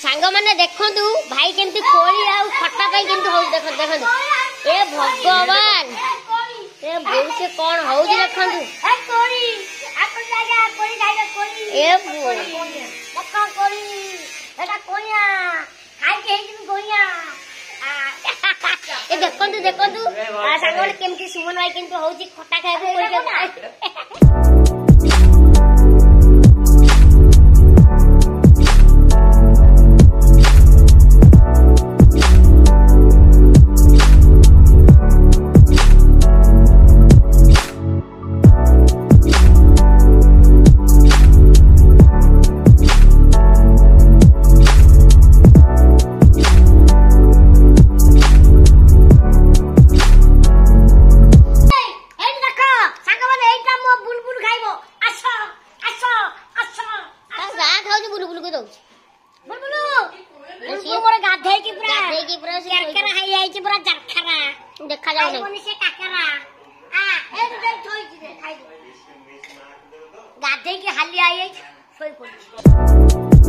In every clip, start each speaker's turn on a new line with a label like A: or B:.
A: सांग मैंने देखु भाई केमती कोली आ खट्टा पाई केमती हो देख देखु ए भगवान ए बोल से कौन हो देखु ए कोली अपन जागा कोली खाइबा कोली ए बोल देखो कोली एटा कोलिया खाइ के हिन कोलिया ए देखु देखु सांग मैंने केमती सुमन भाई केमती होजी खट्टा खाइबा कोली देखा जाओ गाधे की हाली आई सोई पड़ी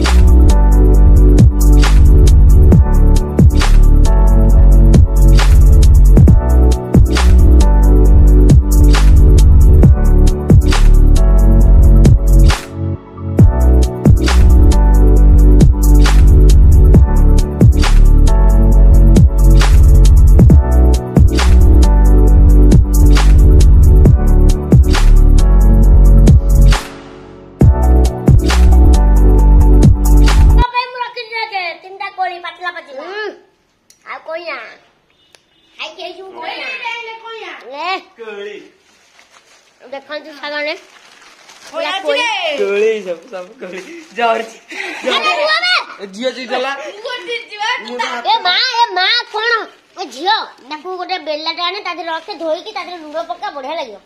A: देखो सागने कोली सब कोली जॉर्ज जियो जितला ए मां कोन ए जियो ताकू गोटे बेलाटा आने तादे रखे धोई की तादे लूण पक्का बढ़िया लागियो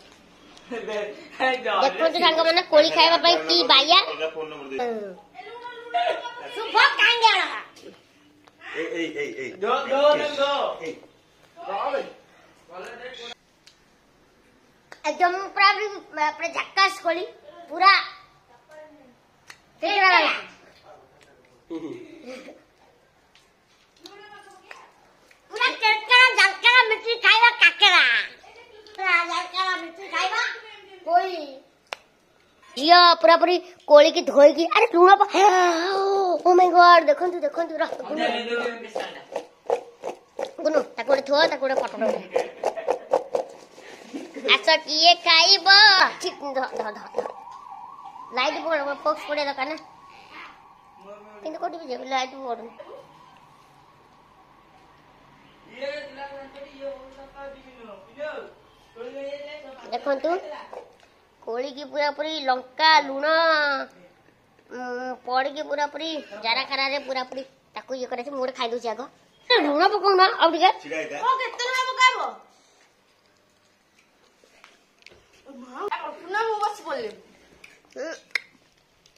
A: देखो सांग माने कोली खाइबा पई की बाया शुभ कांगेला ए दो एकदम पूरा झक्कास कोली पूरा तेरा वाला पूरा चटकरा झक्करा मिर्ची खाइबा काकरा पूरा झक्करा मिर्ची खाइबा कोली जिया पूरा पूरी कोली की धोई की अरे लूण ओ माय गॉड देखंतु गुनु ताकोडे थो ताकोडे पटो अच्छा किए खाइब लाइट फोक्स पड़े दरकार किंतु कोठी भी लाइट पड़ू देखंतु कोली की पूरा पूरी लंका लूण पड़ की पूरा पूरी जारा खरा रे पूरा पूरी ताकू ये करे मोर खाइ दोछि आगो लूण पकाउ ना अब टिके ओ केते लूण पकाबो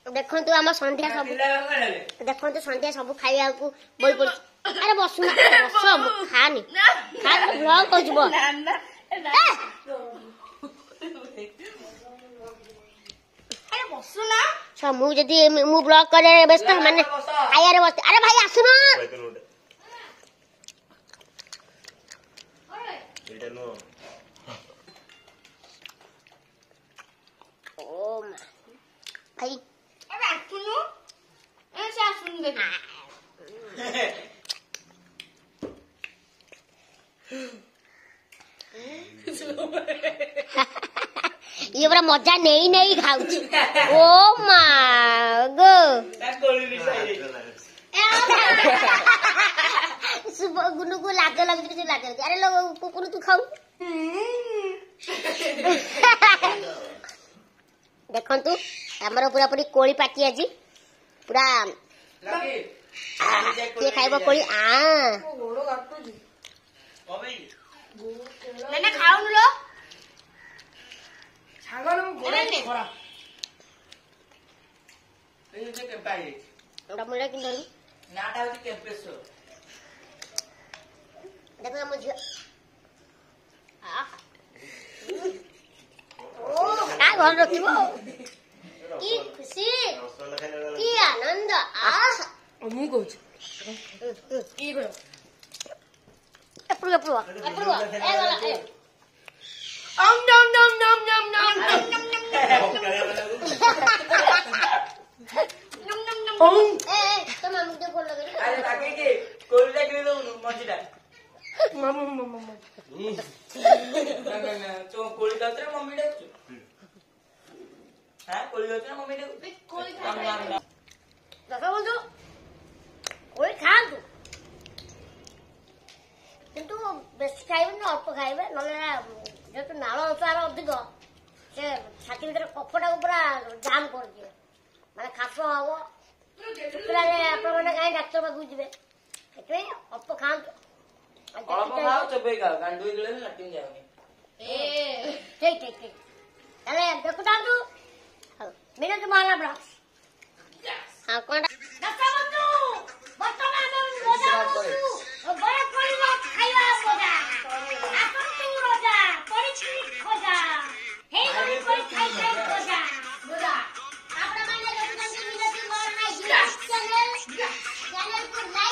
A: देखो आम संध्या सब देखो संध्या सब खाइया को बोल पड़ अरे बसु बस खानी खा ब्लॉग हो जबो अरे बसु ना छ मु जदी मु ब्लॉग करे व्यस्त माने खाइया रे बस अरे भाई आसु ना भाई अरे सुनो ऐसा सुन दे ये बड़ा मजा नहीं नहीं खाऊची ओ मां गो सुबह गुनु को लाज लगे अरे लोग कुकुर तू खाऊ देखंतु हमर पूरा पूरी कोली पाटी आजी पूरा के खाइबो कोली आ गोड़ो काटू जी ओ भाई नेने खाउन लो छागल मु गोड़े खरा ए जे के पाई ओडा मुले कि धरी नाटा होती कैंपस देखो मुझे आ ओ का घर रखिबो की खुशी की आनंद आ
B: ମୁଁ କହୁଛି
A: ଇଏ କର ଏପଟୁ ଏ ଗଲା ଏ ବନ୍ଧୁ କୋଳି ଖାଆନ୍ତୁ କିନ୍ତୁ ବେଶୀ ଖାଇବେନି ଅଳ୍ପ ଖାଇବେ ନହେଲେ ଯେହେତୁ ନାଳ ଅଂଶହାର ଅଧିକ ସେ ଛାତି ଭିତରେ କଫଟାକୁ ପୁରା ଜାମ୍ କରିଦିଏ ମାନେ ଖାସ ହବ ଶୁଖିଲାରେ ଆପଣମାନେ କାହିଁ ଡାକ୍ତର ପାଖକୁ ଯିବେ ସେଥିପାଇଁ ଅଳ୍ପ ଖାଆନ୍ତୁ ଠିକ ତାହେଲେ ଦେଖୁଥାନ୍ତୁ ମିନୋଜ ମହାନା ବ୍ଲଗ୍ସ ହଁ କଣ Channel को like